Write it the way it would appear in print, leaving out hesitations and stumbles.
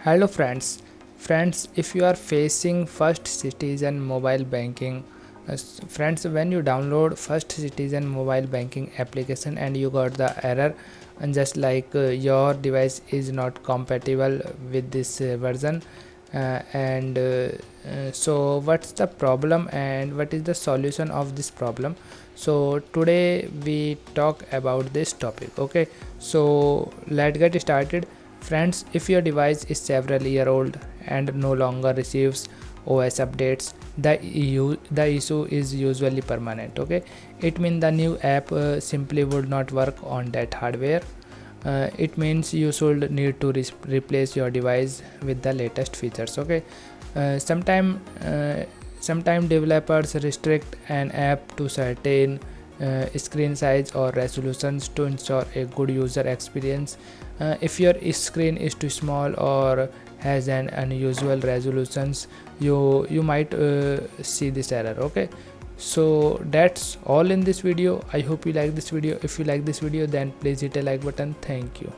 Hello friends, if you are facing First Citizen mobile banking, friends, when you download First Citizen mobile banking application and you got the error, and just like your device is not compatible with this version, so what's the problem and what is the solution of this problem? So today we talk about this topic. Okay, so let's get started. Friends, if your device is several year old and no longer receives OS updates, the issue is usually permanent. Okay, it means the new app simply would not work on that hardware. It means you should need to replace your device with the latest features. Okay, uh, sometime uh, sometime developers restrict an app to certain screen size or resolutions to ensure a good user experience. If your screen is too small or has an unusual resolutions, you might see this error. Okay, so that's all in this video. I hope you like this video. If you like this video, then please hit a like button. Thank you.